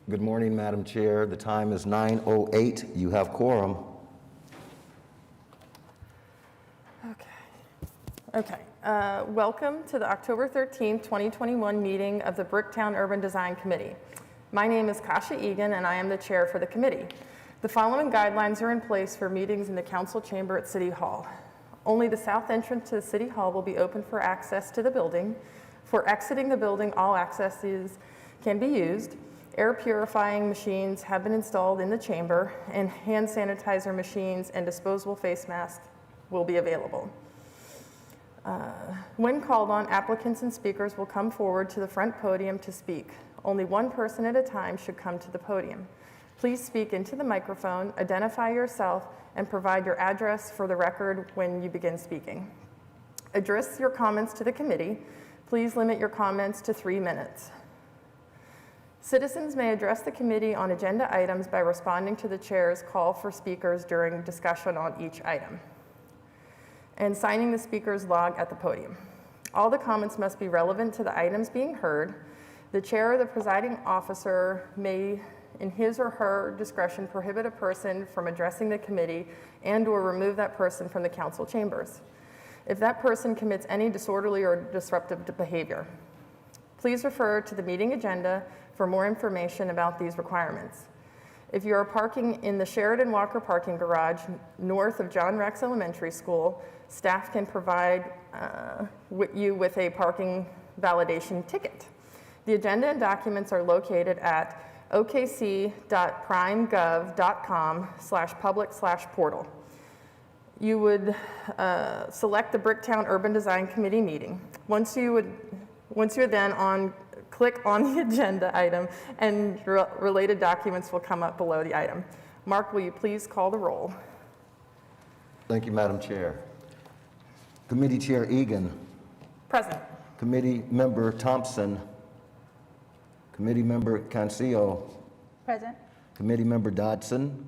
Good morning, Madam Chair. The time is 9:08. You have quorum. Okay. Welcome to the October 13th, 2021 meeting of the Bricktown Urban Design Committee. My name is Kasha Egan, and I am the chair for the committee. The following guidelines are in place for meetings in the council chamber at City Hall. Only the south entrance to the City Hall will be open for access to the building. For exiting the building, all accesses can be used. Air purifying machines have been installed in the chamber, and hand sanitizer machines and disposable face masks will be available. When called on, applicants and speakers will come forward to the front podium to speak. Only one person at a time should come to the podium. Please speak into the microphone, identify yourself, and provide your address for the record when you begin speaking. Address your comments to the committee. Please limit your comments to 3 minutes. Citizens may address the committee on agenda items by responding to the chair's call for speakers during discussion on each item, and signing the speaker's log at the podium. All the comments must be relevant to the items being heard. The chair or the presiding officer may, in his or her discretion, prohibit a person from addressing the committee and/or remove that person from the council chambers if that person commits any disorderly or disruptive behavior. Please refer to the meeting agenda for more information about these requirements. If you are parking in the Sheridan Walker parking garage north of John Rex Elementary School, staff can provide you with a parking validation ticket. The agenda and documents are located at okc.primegov.com/public/portal. You would select the Bricktown Urban Design Committee meeting. Once you're then click on the agenda item, and related documents will come up below the item. Mark, will you please call the roll? Thank you, Madam Chair. Committee Chair Egan. Present. Committee Member Thompson. Committee Member Cancillo. Present. Committee Member Dodson.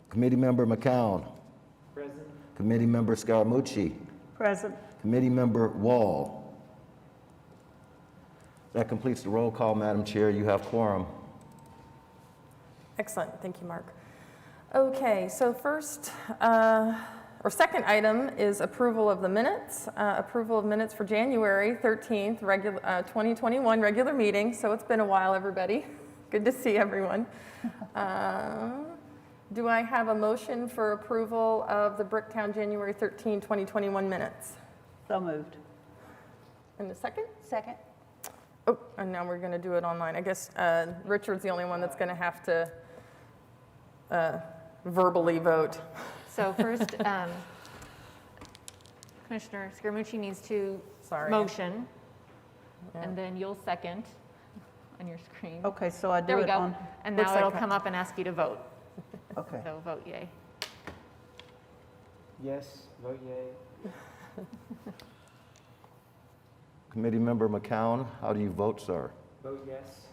Committee Member McCown. Present. Committee Member Scaramucci. Present. Committee Member Wall. That completes the roll call, Madam Chair. You have quorum. Excellent. Thank you, Mark. Okay, so second item is approval of the minutes. Approval of minutes for January 13th, 2021 regular meeting. So it's been a while, everybody. Good to see everyone. Do I have a motion for approval of the Bricktown January 13, 2021 minutes? So moved. In a second? Second. Oh, and now we're going to do it online. I guess Richard's the only one that's going to have to verbally vote. So first, Commissioner Scaramucci needs to motion, and then you'll second on your screen. Okay, so I do There we it go. on. And Looks now like it'll come up and ask you to vote. Okay. So vote yay. Yes, vote yay. Committee Member McCown, how do you vote, sir? Vote yes.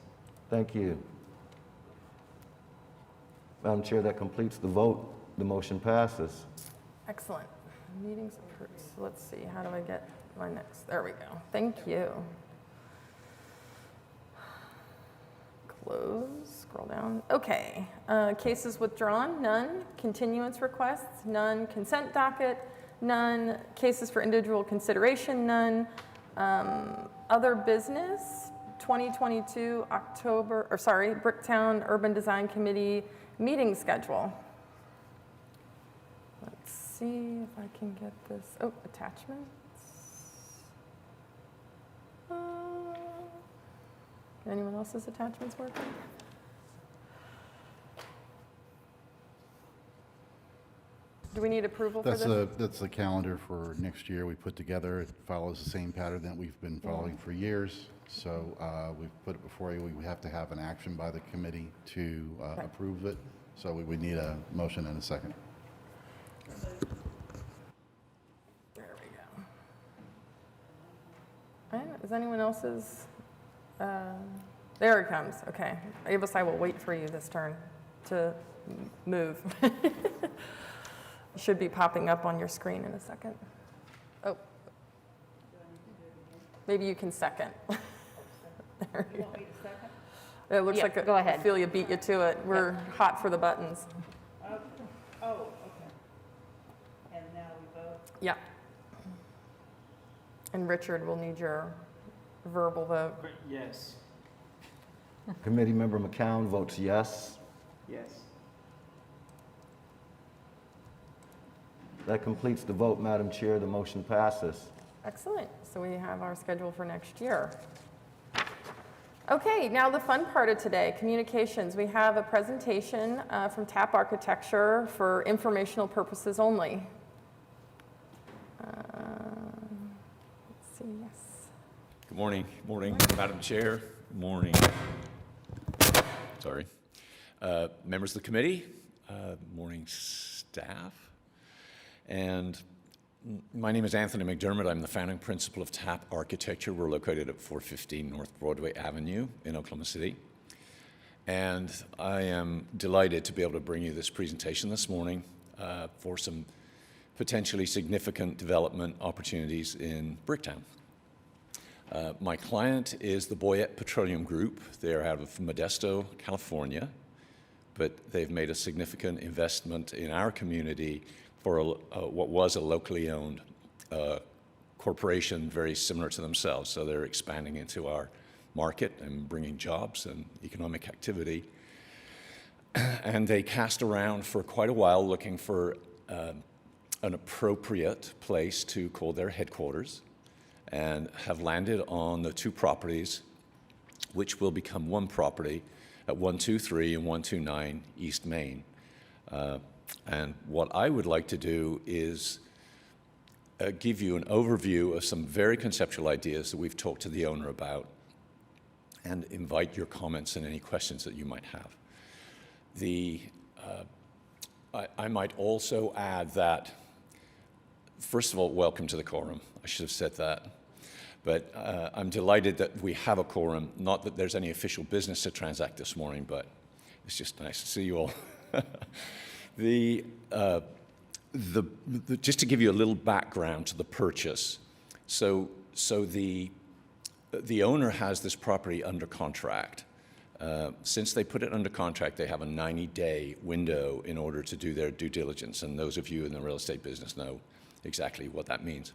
Thank you. Madam Chair, that completes the vote. The motion passes. Excellent. Meetings approved. So let's see, how do I get my next? There we go. Thank you. Close, scroll down. Okay. Cases withdrawn, none. Continuance requests, none. Consent docket, none. Cases for individual consideration, none. Other business, 2022 Bricktown Urban Design Committee meeting schedule. Let's see if I can get this. Oh, attachments. Anyone else's attachments working? Do we need approval for this? That's the calendar for next year we put together. It follows the same pattern that we've been following for years. So we've put it before you. We have to have an action by the committee to approve it. So we would need a motion and a second. There we go. Is anyone else's? There it comes. Okay. Avis, I will wait for you this turn to move. It should be popping up on your screen in a second. Oh. Maybe you can second. There you go. It looks Yeah, like go ahead. Ophelia beat you to it. We're hot for the buttons. Oh, okay. And now we vote. Yeah. And Richard will need your verbal vote. Yes. Committee Member McCown votes yes. Yes. That completes the vote, Madam Chair. The motion passes. Excellent. So we have our schedule for next year. Okay, now the fun part of today, communications. We have a presentation from TAP Architecture for informational purposes only. Let's see, yes. Good morning. Morning, Madam Chair. Morning. Sorry. Members of the committee. Morning, staff. And my name is Anthony McDermott. I'm the founding principal of TAP Architecture. We're located at 415 North Broadway Avenue in Oklahoma City. And I am delighted to be able to bring you this presentation this morning for some potentially significant development opportunities in Bricktown. My client is the Boyette Petroleum Group. They're out of Modesto, California, but they've made a significant investment in our community for what was a locally owned corporation very similar to themselves. So they're expanding into our market and bringing jobs and economic activity. And they cast around for quite a while looking for an appropriate place to call their headquarters, and have landed on the two properties, which will become one property at 123 and 129 East Main. And what I would like to do is give you an overview of some very conceptual ideas that we've talked to the owner about, and invite your comments and any questions that you might have. I might also add that, first of all, welcome to the quorum. I should have said that. But I'm delighted that we have a quorum, not that there's any official business to transact this morning, but it's just nice to see you all. Just to give you a little background to the purchase, so the owner has this property under contract. Since they put it under contract, they have a 90-day window in order to do their due diligence, and those of you in the real estate business know exactly what that means.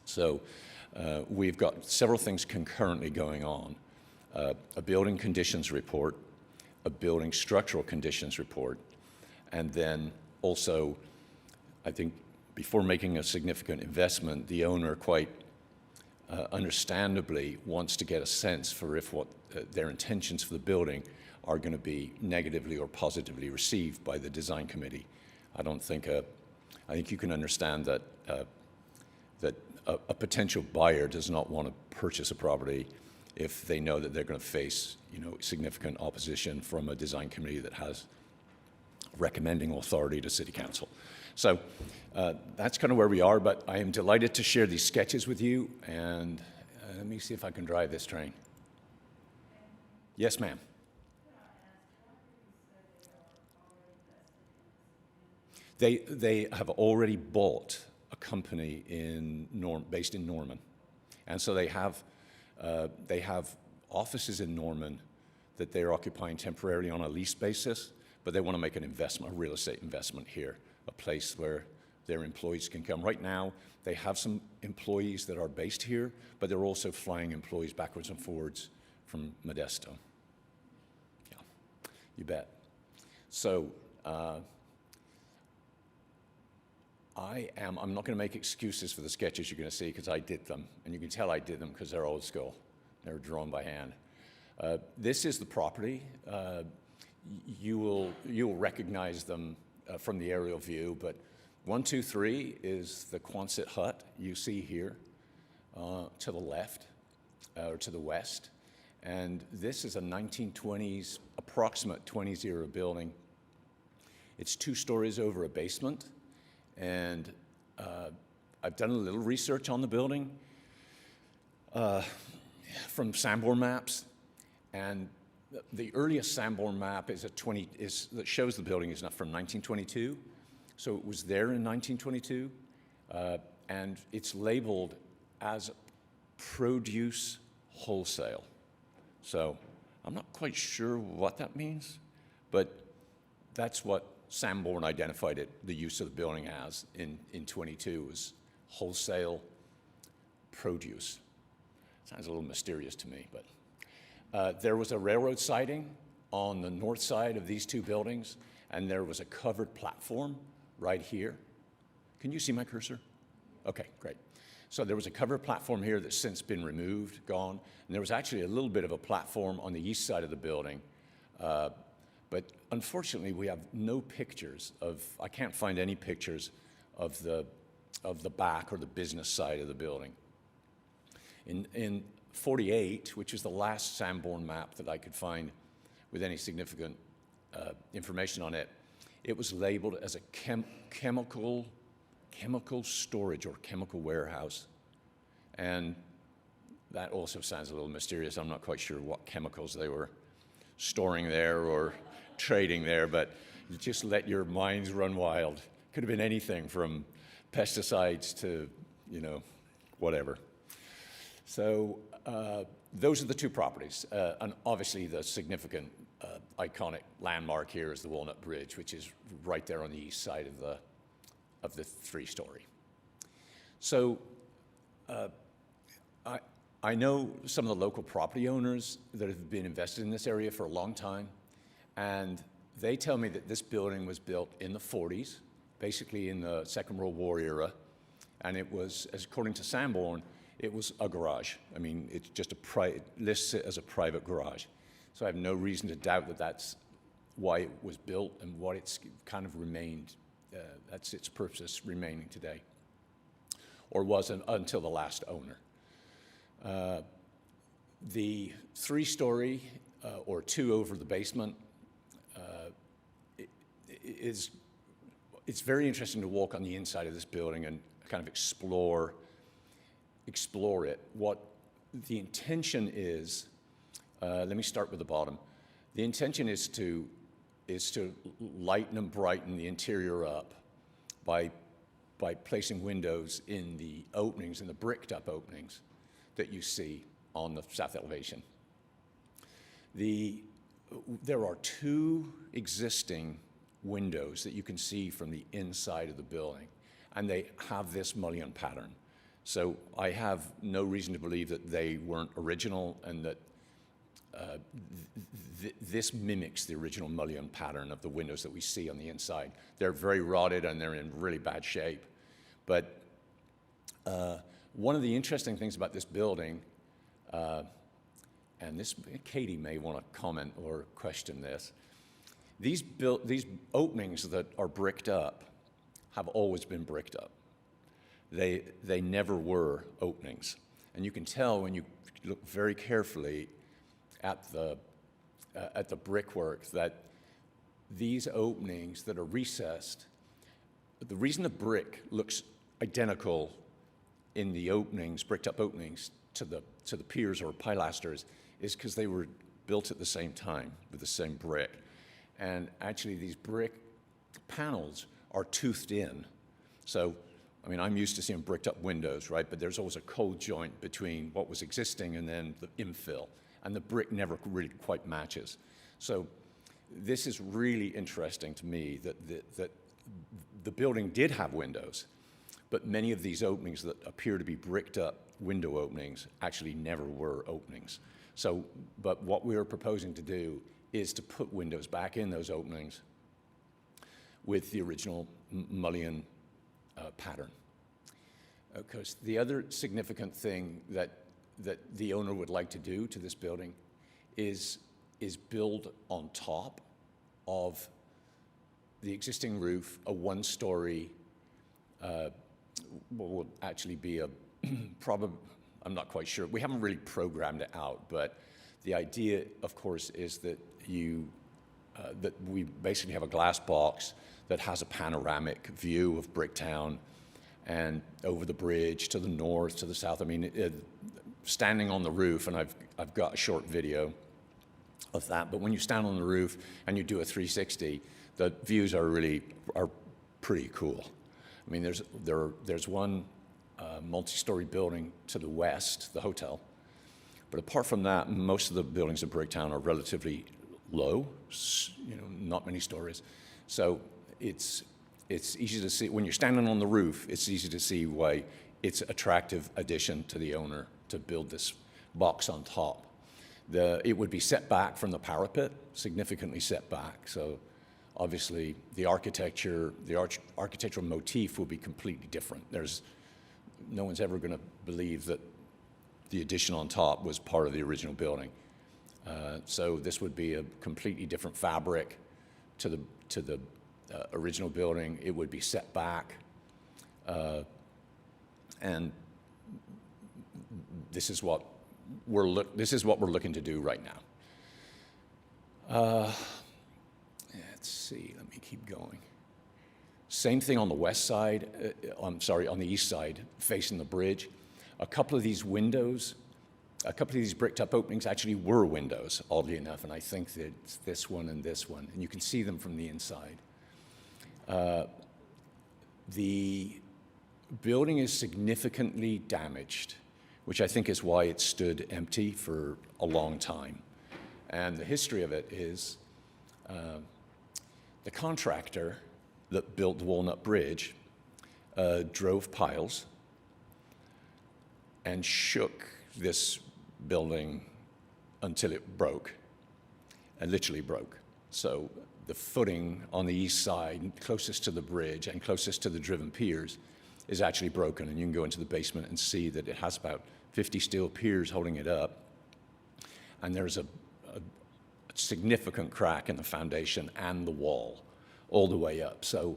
So we've got several things concurrently going on. A building conditions report, a building structural conditions report, and then also, I think before making a significant investment, the owner quite understandably wants to get a sense for if what their intentions for the building are going to be negatively or positively received by the design committee. I think you can understand that a potential buyer does not want to purchase a property if they know that they're going to face, significant opposition from a design committee that has recommending authority to City Council. So that's kind of where we are, but I am delighted to share these sketches with you, and let me see if I can drive this train. Yes, ma'am. They have already bought a company based in Norman, and so they have offices in Norman that they're occupying temporarily on a lease basis, but they want to make an investment, a real estate investment here, a place where their employees can come. Right now, they have some employees that are based here, but they're also flying employees backwards and forwards from Modesto. Yeah, you bet. So I'm not going to make excuses for the sketches you're going to see because I did them, and you can tell I did them because they're old school. They were drawn by hand. This is the property. You will recognize them from the aerial view, but 123 is the Quonset hut you see here to the left or to the west, and this is a 1920s approximate 20s era building. It's 2 stories over a basement, and I've done a little research on the building from Sanborn maps, and the earliest Sanborn map is that shows the building is not from 1922, so it was there in 1922, and it's labeled as produce wholesale. So I'm not quite sure what that means, but that's what Sanborn identified it, the use of the building as in 22 was wholesale produce. Sounds a little mysterious to me, but there was a railroad siding on the north side of these two buildings, and there was a covered platform right here. Can you see my cursor? Okay, great. So there was a covered platform here that's since been removed, gone, and there was actually a little bit of a platform on the east side of the building. But unfortunately, we have no pictures of, I can't find any pictures of the back or the business side of the building. In 48, which is the last Sanborn map that I could find with any significant information on it, it was labeled as a chemical storage or chemical warehouse. And that also sounds a little mysterious. I'm not quite sure what chemicals they were storing there or trading there, but you just let your minds run wild. Could have been anything from pesticides to, whatever. So those are the two properties. And obviously the significant iconic landmark here is the Walnut Bridge, which is right there on the east side of the three-story. So I know some of the local property owners that have been invested in this area for a long time, and they tell me that this building was built in the 40s, basically in the Second World War era, and it was, as according to Sanborn, it was a garage. I mean, it's just it lists it as a private garage. So I have no reason to doubt that that's why it was built and what it's kind of remained. That's its purpose remaining today, or was until the last owner. The three-story or two over the basement it's very interesting to walk on the inside of this building and kind of explore it. What the intention is, let me start with the bottom. The intention is to lighten and brighten the interior up by placing windows in the openings, in the bricked up openings that you see on the south elevation. There are two existing windows that you can see from the inside of the building, and they have this mullion pattern. So I have no reason to believe that they weren't original, and that this mimics the original mullion pattern of the windows that we see on the inside. They're very rotted and they're in really bad shape. But one of the interesting things about this building, and Katie may want to comment or question this, these openings that are bricked up have always been bricked up. They never were openings. And you can tell when you look very carefully at the brickwork that these openings that are recessed, the reason the brick looks identical in the openings, bricked up openings, to the piers or pilasters is because they were built at the same time with the same brick. And actually these brick panels are toothed in. So, I mean, I'm used to seeing bricked up windows, right? But there's always a cold joint between what was existing and then the infill. And the brick never really quite matches. So this is really interesting to me that the building did have windows, but many of these openings that appear to be bricked up window openings actually never were openings. So, but what we are proposing to do is to put windows back in those openings with the original mullion pattern. Because the other significant thing that the owner would like to do to this building is build on top of the existing roof a one-story, what would actually be a probably, I'm not quite sure. We haven't really programmed it out, but the idea, of course, is that that we basically have a glass box that has a panoramic view of Bricktown and over the bridge to the north, to the south. I mean, standing on the roof, and I've got a short video of that, but when you stand on the roof and you do a 360, the views are pretty cool. I mean, there's one multi-story building to the west, the hotel, But apart from that, most of the buildings in Bricktown are relatively low, not many stories. So it's easy to see, when you're standing on the roof, it's easy to see why it's an attractive addition to the owner to build this box on top. It would be set back from the parapet, significantly set back. So obviously the architectural motif will be completely different. No one's ever going to believe that the addition on top was part of the original building. So this would be a completely different fabric to the original building. It would be set back, and this is what we're looking to do right now. Let's see. Let me keep going. Same thing on the west side. On the east side, facing the bridge. A couple of these bricked up openings actually were windows, oddly enough, and I think that it's this one, and you can see them from the inside. The building is significantly damaged, which I think is why it stood empty for a long time. And the history of it is the contractor that built the Walnut Bridge drove piles and shook this building until it broke, and literally broke. So the footing on the east side, closest to the bridge and closest to the driven piers, is actually broken, and you can go into the basement and see that it has about 50 steel piers holding it up, and there's a significant crack in the foundation and the wall all the way up. So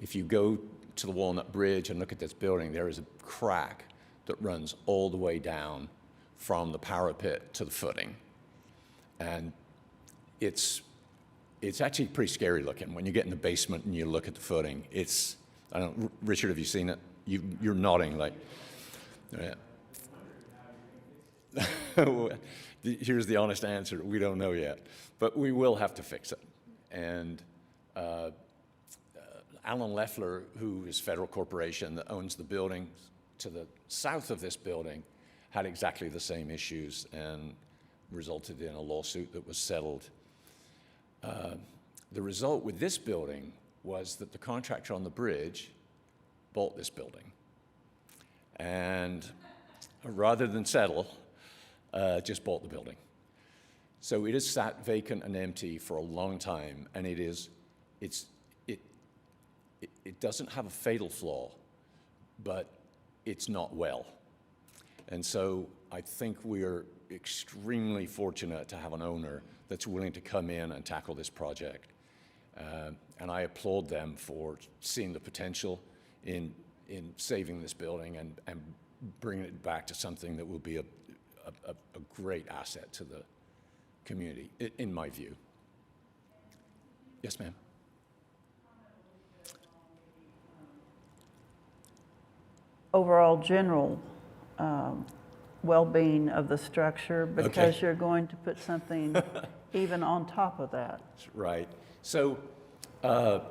if you go to the Walnut Bridge and look at this building, there is a crack that runs all the way down from the parapet to the footing. And it's actually pretty scary looking. When you get in the basement and you look at the footing, Richard, have you seen it? You're nodding like, yeah. Here's the honest answer. We don't know yet, but we will have to fix it. And Alan Leffler, who is Federal Corporation that owns the building to the south of this building, had exactly the same issues and resulted in a lawsuit that was settled. The result with this building was that the contractor on the bridge bought this building. And rather than settle, just bought the building. So it has sat vacant and empty for a long time, and it doesn't have a fatal flaw, but it's not well. And so I think we are extremely fortunate to have an owner that's willing to come in and tackle this project. And I applaud them for seeing the potential in saving this building and bringing it back to something that will be a great asset to the community, in my view. Yes, ma'am. Overall general well-being of the structure, because Okay. you're going to put something even on top of that. Right. So the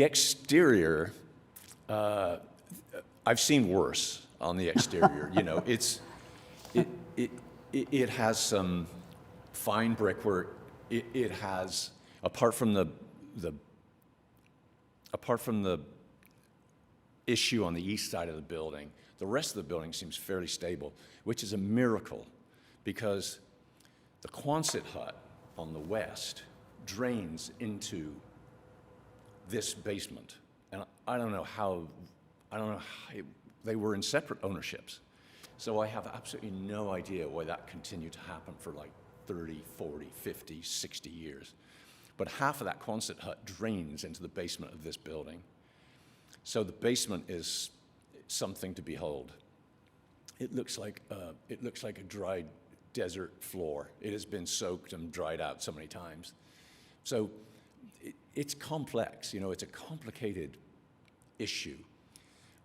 exterior, I've seen worse on the exterior. It has some fine brickwork. It has, apart from the issue on the east side of the building, the rest of the building seems fairly stable, which is a miracle, because the Quonset hut on the west drains into this basement. And I don't know how they were in separate ownerships. So I have absolutely no idea why that continued to happen for like 30, 40, 50, 60 years. But half of that Quonset hut drains into the basement of this building. So the basement is something to behold. It looks like a dried desert floor. It has been soaked and dried out so many times. So it's complex. It's a complicated issue.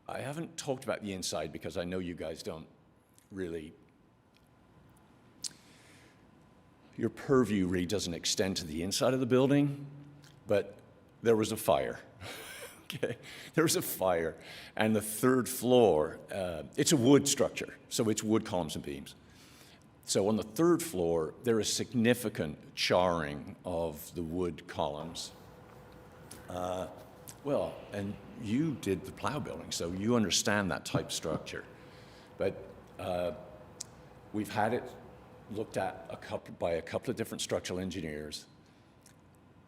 I haven't talked about the inside because I know you guys don't really, your purview really doesn't extend to the inside of the building, but there was a fire Okay, there was a fire, and the third floor, it's a wood structure, so it's wood columns and beams. So on the third floor, there is significant charring of the wood columns. Well, and you did the plow building, so you understand that type structure. But we've had it looked at by a couple of different structural engineers.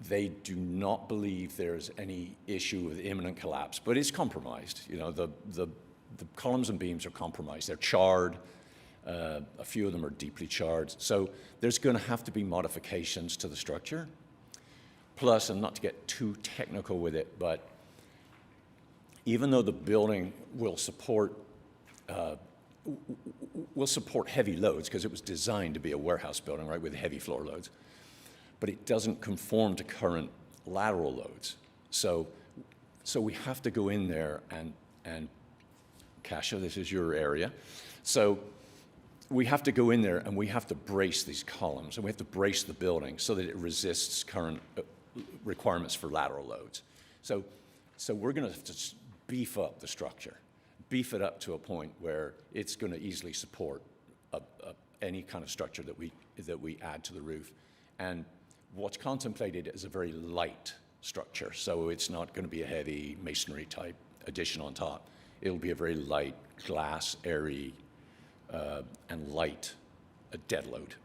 They do not believe there's any issue with imminent collapse, but it's compromised. You know, the columns and beams are compromised. They're charred. A few of them are deeply charred. So there's going to have to be modifications to the structure. Plus, and not to get too technical with it, but even though the building will support heavy loads, because it was designed to be a warehouse building, right, with heavy floor loads, but it doesn't conform to current lateral loads. So we have to go in there and Kasia, this is your area. So we have to go in there and we have to brace these columns, and we have to brace the building so that it resists current requirements for lateral loads. So we're going to have to beef up the structure, beef it up to a point where it's going to easily support any kind of structure that we add to the roof. And what's contemplated is a very light structure, so it's not going to be a heavy masonry type addition on top. It'll be a very light, glass, airy, and light, a dead load.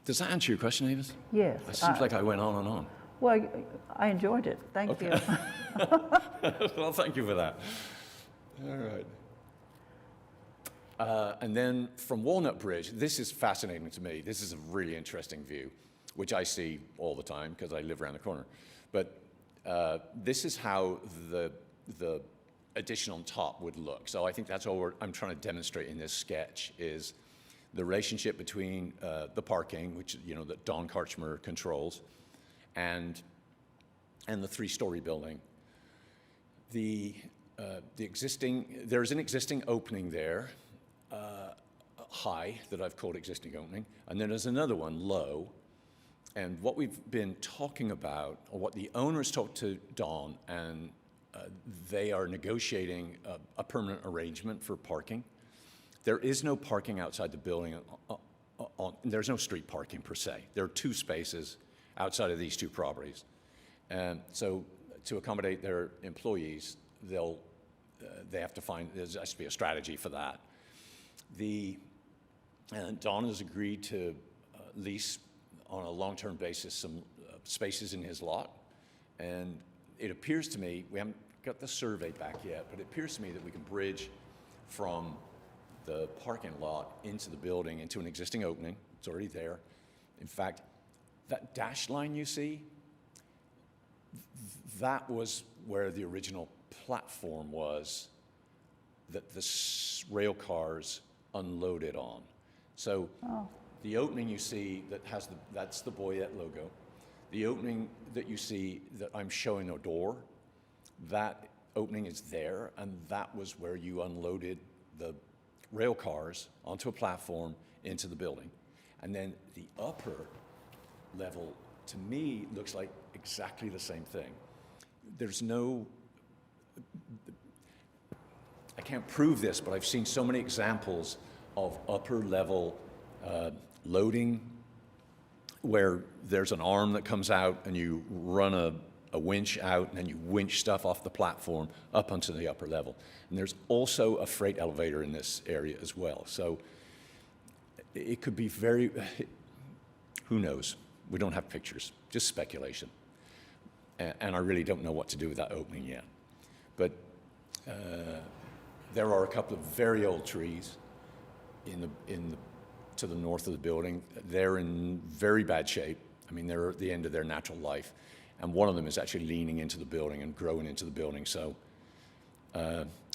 Does that answer your question, Avis? Yes. It seems like I went on and on. Well, I enjoyed it. Thank you. Well, thank you for that. All right. And then from Walnut Bridge, this is fascinating to me. This is a really interesting view, which I see all the time because I live around the corner. But this is how the addition on top would look. So I think that's all I'm trying to demonstrate in this sketch is the relationship between the parking, which, you know, that Don Karchmer controls, and the three-story building. There's an existing opening there, high, that I've called existing opening, and then there's another one low. And what we've been talking about, or what the owners talked to Don, and they are negotiating a permanent arrangement for parking. There is no parking outside the building. There's no street parking per se. There are two spaces outside of these two properties. And so to accommodate their employees, they have to find, there has to be a strategy for that. And Don has agreed to lease on a long-term basis some spaces in his lot. And it appears to me, we haven't got the survey back yet, but it appears to me that we can bridge from the parking lot into the building, into an existing opening. It's already there. In fact, that dashed line you see, that was where the original platform was that the rail cars unloaded on. So the opening you see that has that's the Boyette logo. The opening that you see that I'm showing a door, that opening is there, and that was where you unloaded the rail cars onto a platform into the building. And then the upper level, to me, looks like exactly the same thing. There's no, I can't prove this, but I've seen so many examples of upper level loading where there's an arm that comes out and you run a winch out and then you winch stuff off the platform up onto the upper level. And there's also a freight elevator in this area as well. So it could be very, who knows? We don't have pictures, just speculation. And I really don't know what to do with that opening yet. But there are a couple of very old trees to the north of the building. They're in very bad shape. I mean, they're at the end of their natural life. And one of them is actually leaning into the building and growing into the building. So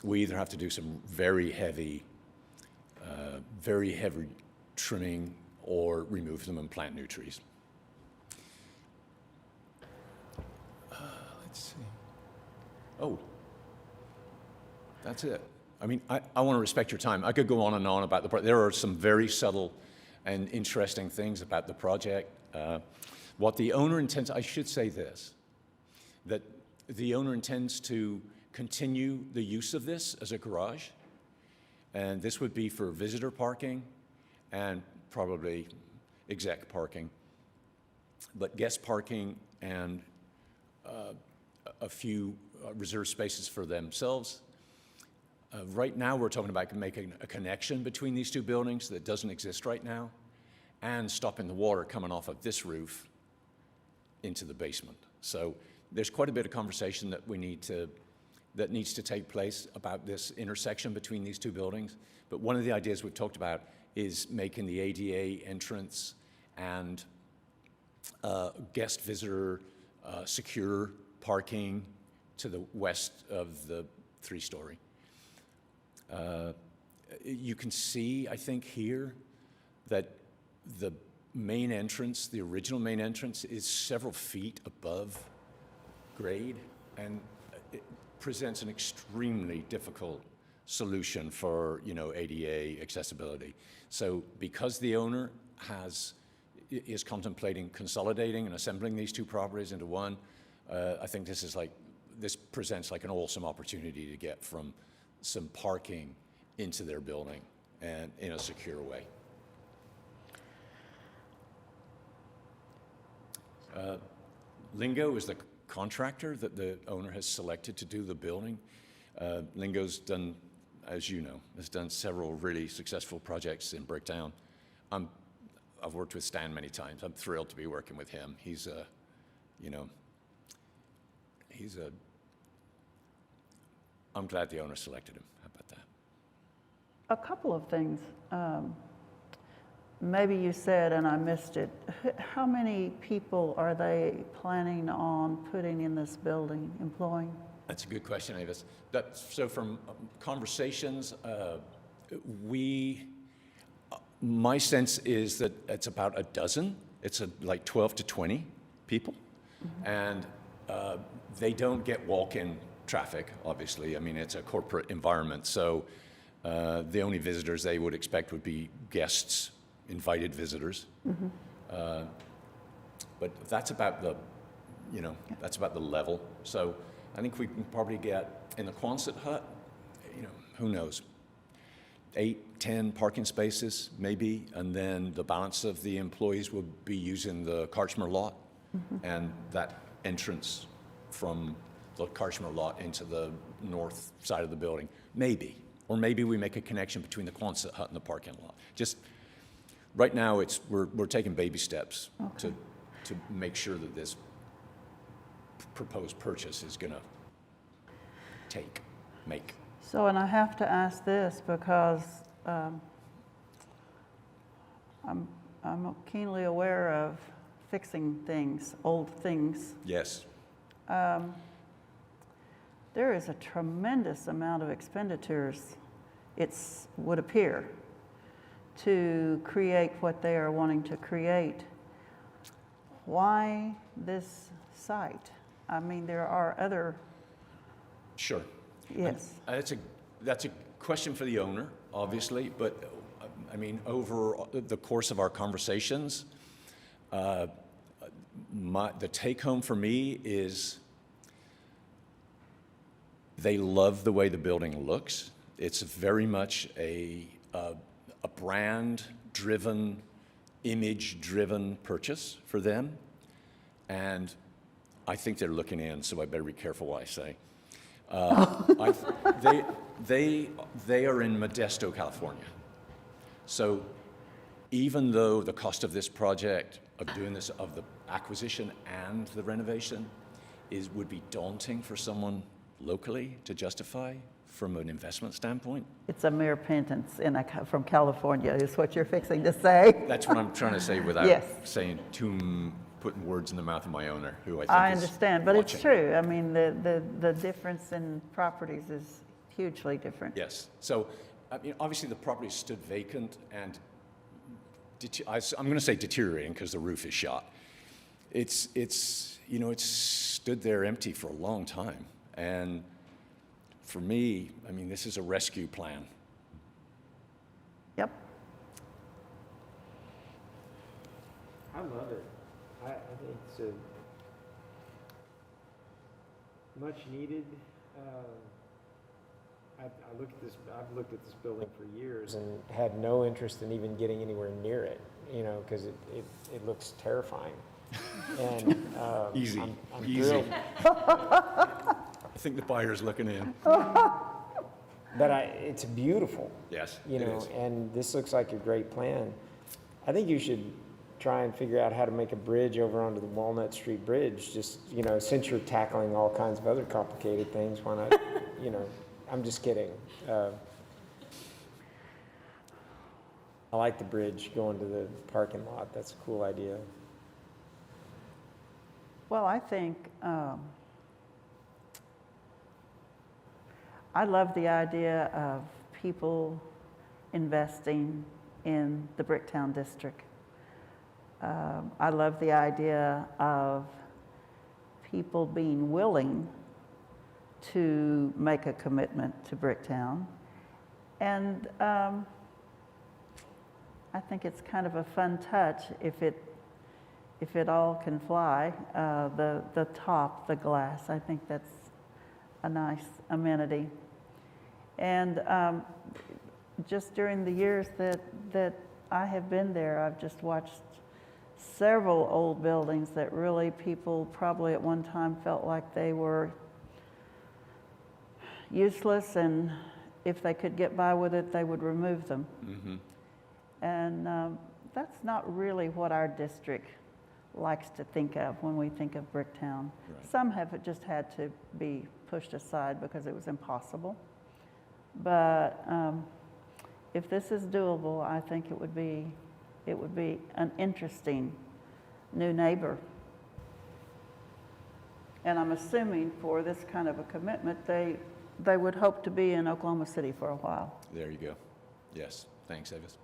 we either have to do some very heavy trimming or remove them and plant new trees. Let's see. Oh, that's it. I mean, I want to respect your time. I could go on and on about the project. There are some very subtle and interesting things about the project. What the owner intends, I should say this, that the owner intends to continue the use of this as a garage, and this would be for visitor parking and probably exec parking, but guest parking and a few reserved spaces for themselves. Right now, we're talking about making a connection between these two buildings that doesn't exist right now, and stopping the water coming off of this roof into the basement. So there's quite a bit of conversation that needs to take place about this intersection between these two buildings. But one of the ideas we've talked about is making the ADA entrance and guest visitor secure parking to the west of the 3-story. You can see, I think, here that the main entrance, the original main entrance, is several feet above grade, and it presents an extremely difficult solution for, ADA accessibility. So because the owner is contemplating consolidating and assembling these two properties into one, I think this presents like an awesome opportunity to get from some parking into their building and in a secure way. Lingo is the contractor that the owner has selected to do the building. Lingo's done, as you know, has done several really successful projects in Bricktown. I've worked with Stan many times. I'm thrilled to be working with him. I'm glad the owner selected him. How about that? A couple of things. Maybe you said, and I missed it, how many people are they planning on putting in this building, employing? That's a good question, Avis. So from conversations, my sense is that it's about a dozen. It's like 12 to 20 people. Mm-hmm. And they don't get walk-in traffic, obviously. I mean, it's a corporate environment. So the only visitors they would expect would be guests, invited visitors. Mm-hmm. But that's about the level. So I think we can probably get, in the Quonset hut, who knows, 8, 10 parking spaces maybe, and then the balance of the employees will be using the Karchmer lot, mm-hmm. and that entrance from the Karchmer lot into the north side of the building, maybe. Or maybe we make a connection between the Quonset hut and the parking lot. Just right now, we're taking baby steps to make sure that this proposed purchase is going to make. So, and I have to ask this because I'm keenly aware of fixing things, old things. Yes. There is a tremendous amount of expenditures, would appear, to create what they are wanting to create. Why this site? I mean, there are other. Sure. Yes. That's a question for the owner, obviously, but I mean, over the course of our conversations, the take home for me is they love the way the building looks. It's very much a brand-driven, image-driven purchase for them, and I think they're looking in, so I better be careful what I say. They are in Modesto, California. So even though the cost of this project, of doing this, of the acquisition and the renovation, would be daunting for someone locally to justify from an investment standpoint. It's a mere pittance from California, is what you're fixing to say. That's what I'm trying to say without Yes. saying putting words in the mouth of my owner, who I think I is understand, but watching. it's true. I mean, the difference in properties is hugely different. Yes. So, I mean, obviously the property stood vacant and I'm going to say deteriorating because the roof is shot. It's stood there empty for a long time, and for me, I mean, this is a rescue plan. Yep. I love it. I think it's a much needed. I've looked at this building for years and had no interest in even getting anywhere near it, because it looks terrifying. And Easy, I'm easy. thrilled. I think the buyer's looking in. But it's beautiful, Yes, it is. and this looks like a great plan. I think you should try and figure out how to make a bridge over onto the Walnut Street Bridge. Just, since you're tackling all kinds of other complicated things, why not, I'm just kidding. I like the bridge going to the parking lot. That's a cool idea. Well, I think I love the idea of people investing in the Bricktown district. I love the idea of people being willing to make a commitment to Bricktown. And I think it's kind of a fun touch if it all can fly, the top, the glass. I think that's a nice amenity. And just during the years that I have been there, I've just watched several old buildings that really people probably at one time felt like they were useless, and if they could get by with it, they would remove them. Mm-hmm. And that's not really what our district likes to think of when we think of Bricktown. Right. Some have just had to be pushed aside because it was impossible. But if this is doable, I think it would be an interesting new neighbor. And I'm assuming for this kind of a commitment, they would hope to be in Oklahoma City for a while. There you go. Yes, thanks, Avis.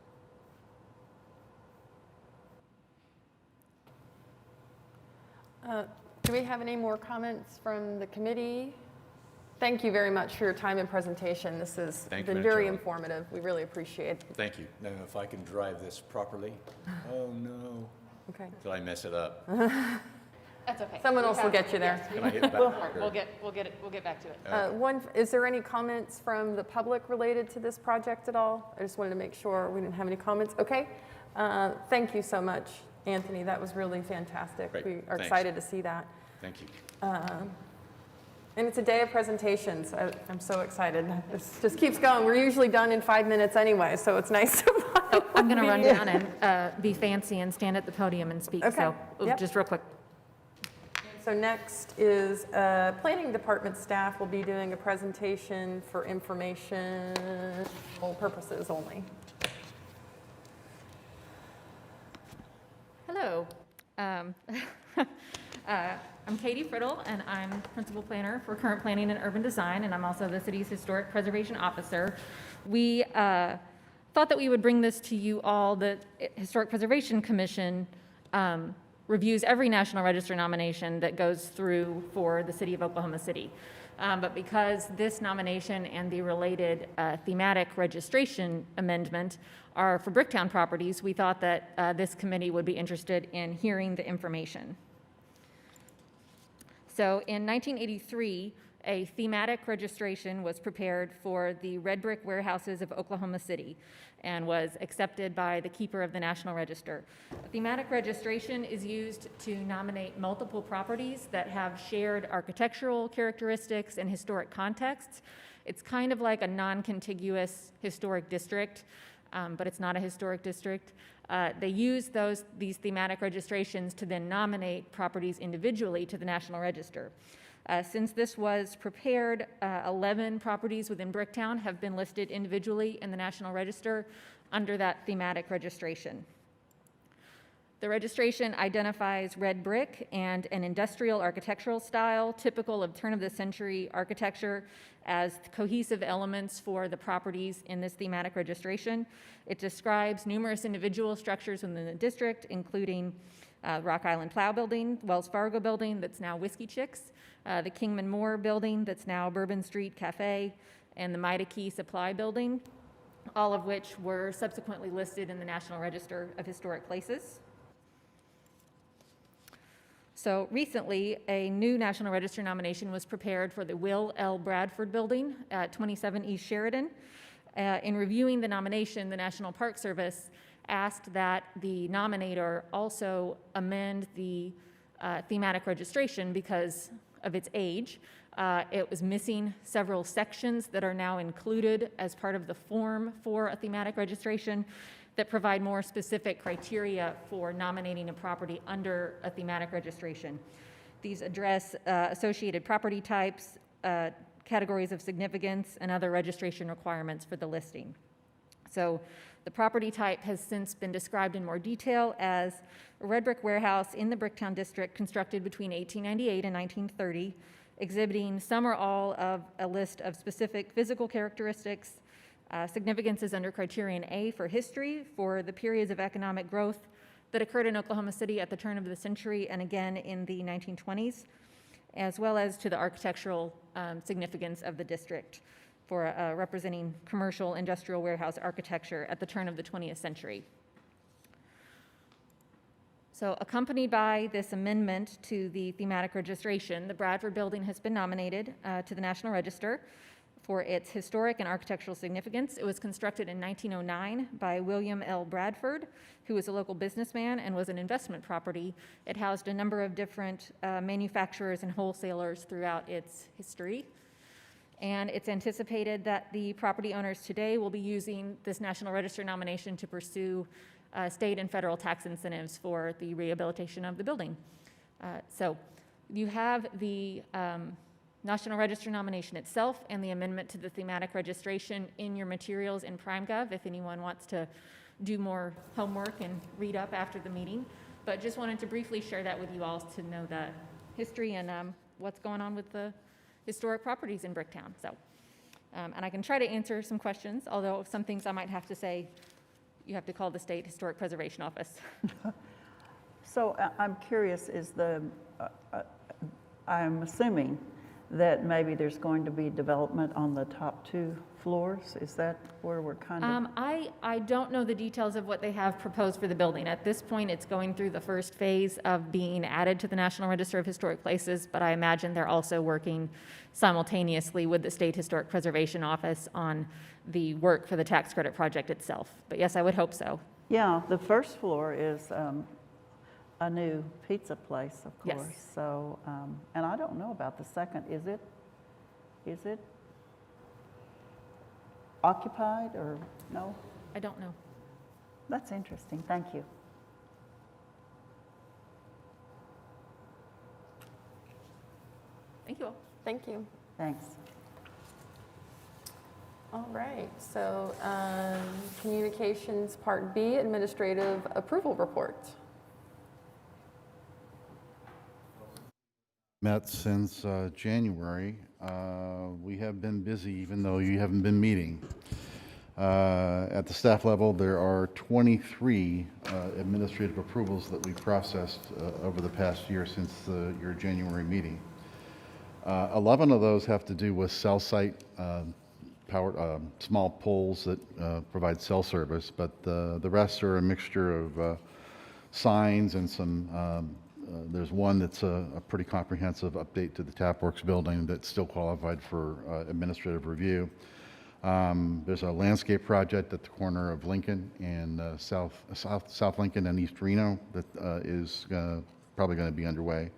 Do we have any more comments from the committee? Thank you very much for your time and presentation. This has Thank you, been Madam very Chairman. informative. We really appreciate it. Thank you. Now, if I can drive this properly. Oh, no. Okay. Till I mess it up. That's okay. Someone else will get you there. Can I hit back? We'll get back to it. Is there any comments from the public related to this project at all? I just wanted to make sure we didn't have any comments. Okay. Thank you so much, Anthony. That was really fantastic. Great. We are Thanks. excited to see that. Thank you. And it's a day of presentations. I'm so excited. This just keeps going. We're usually done in 5 minutes anyway, so it's nice to So I'm going to run down and be fancy and stand at the podium and speak. Okay. So Yep. just real quick. So next is Planning Department staff will be doing a presentation for informational purposes only. Hello. I'm Katie Friddle, and I'm Principal Planner for Current Planning and Urban Design, and I'm also the city's Historic Preservation Officer. We thought that we would bring this to you all. The Historic Preservation Commission reviews every National Register nomination that goes through for the city of Oklahoma City. But because this nomination and the related thematic registration amendment are for Bricktown properties, we thought that this committee would be interested in hearing the information. So in 1983, a thematic registration was prepared for the red brick warehouses of Oklahoma City and was accepted by the keeper of the National Register. A thematic registration is used to nominate multiple properties that have shared architectural characteristics and historic contexts. It's kind of like a non-contiguous historic district, but it's not a historic district. They use these thematic registrations to then nominate properties individually to the National Register. Since this was prepared, 11 properties within Bricktown have been listed individually in the National Register under that thematic registration. The registration identifies red brick and an industrial architectural style typical of turn-of-the-century architecture as cohesive elements for the properties in this thematic registration. It describes numerous individual structures within the district, including Rock Island Plow Building, Wells Fargo Building that's now Whiskey Chicks, the Kingman Moore Building that's now Bourbon Street Cafe, and the Mida Key Supply Building, all of which were subsequently listed in the National Register of Historic Places. So recently, a new National Register nomination was prepared for the Will L. Bradford Building at 27 East Sheridan. In reviewing the nomination, the National Park Service asked that the nominator also amend the thematic registration because of its age. It was missing several sections that are now included as part of the form for a thematic registration that provide more specific criteria for nominating a property under a thematic registration. These address associated property types, categories of significance, and other registration requirements for the listing. So the property type has since been described in more detail as a red brick warehouse in the Bricktown district constructed between 1898 and 1930, exhibiting some or all of a list of specific physical characteristics. Significance is under criterion A for history, for the periods of economic growth that occurred in Oklahoma City at the turn of the century and again in the 1920s, as well as to the architectural significance of the district for representing commercial industrial warehouse architecture at the turn of the 20th century. So accompanied by this amendment to the thematic registration, the Bradford Building has been nominated to the National Register for its historic and architectural significance. It was constructed in 1909 by William L. Bradford, who was a local businessman and was an investment property. It housed a number of different manufacturers and wholesalers throughout its history. And it's anticipated that the property owners today will be using this National Register nomination to pursue state and federal tax incentives for the rehabilitation of the building. So you have the National Register nomination itself and the amendment to the thematic registration in your materials in PrimeGov if anyone wants to do more homework and read up after the meeting. But just wanted to briefly share that with you all to know the history and what's going on with the historic properties in Bricktown. So, and I can try to answer some questions, although some things I might have to say, you have to call the State Historic Preservation Office. So I'm curious, I'm assuming that maybe there's going to be development on the top 2 floors? Is that where we're kind of? I don't know the details of what they have proposed for the building. At this point, it's going through the first phase of being added to the National Register of Historic Places, but I imagine they're also working simultaneously with the State Historic Preservation Office on the work for the tax credit project itself. But yes, I would hope so. Yeah, the first floor is a new pizza place, of course. Yes. So, and I don't know about the second. Is it occupied or no? I don't know. That's interesting. Thank you. Thank you all. Thank you. Thanks. All right, so communications part B, administrative approval report. Met since January. We have been busy, even though you haven't been meeting. At the staff level, there are 23 administrative approvals that we processed over the past year since your January meeting. 11 of those have to do with cell site powered small poles that provide cell service, but the rest are a mixture of signs and some there's one that's a pretty comprehensive update to the TapWorks building that's still qualified for administrative review. There's a landscape project at the corner of Lincoln and South Lincoln and East Reno that is probably going to be underway.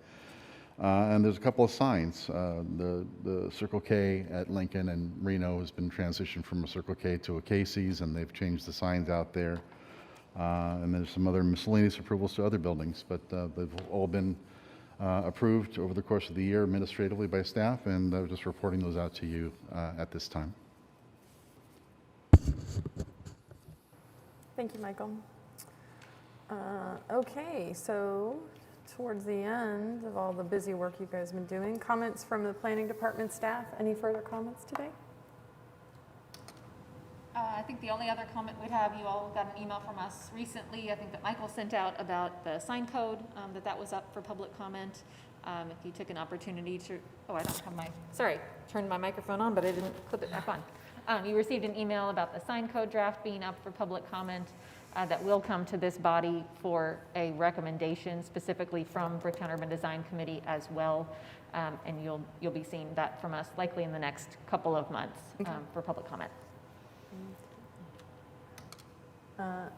And there's a couple of signs. The Circle K at Lincoln and Reno has been transitioned from a Circle K to a Casey's, and they've changed the signs out there. And there's some other miscellaneous approvals to other buildings, but they've all been approved over the course of the year administratively by staff, and I'm just reporting those out to you at this time. Thank you, Michael. Okay, so towards the end of all the busy work you guys have been doing, comments from the planning department staff? Any further comments today? I think the only other comment we'd have, you all got an email from us recently, I think that Michael sent out about the sign code, that was up for public comment. If you took an opportunity to, I don't have sorry, turned my microphone on, but I didn't clip it back on. You received an email about the sign code draft being up for public comment. that will come to this body for a recommendation specifically from Bricktown Urban Design Committee as well. And you'll be seeing that from us likely in the next couple of months for public comment.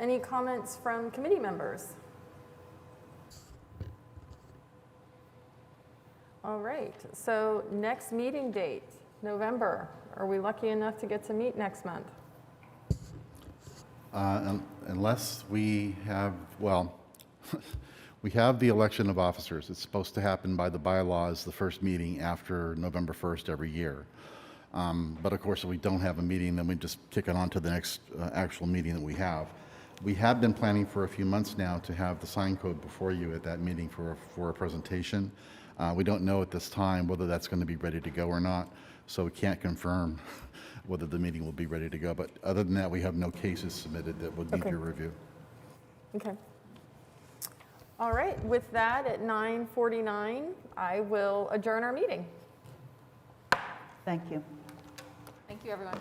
Any comments from committee members? All right, so next meeting date, November. Are we lucky enough to get to meet next month? Unless we have, well, we have the election of officers. It's supposed to happen by the bylaws, the first meeting after November 1st every year. But of course, if we don't have a meeting, then we just kick it on to the next actual meeting that we have. We have been planning for a few months now to have the sign code before you at that meeting for a presentation. We don't know at this time whether that's going to be ready to go or not, so we can't confirm whether the meeting will be ready to go. But other than that, we have no cases submitted that would need your review. Okay. All right, with that, at 9:49, I will adjourn our meeting. Thank you. Thank you, everyone.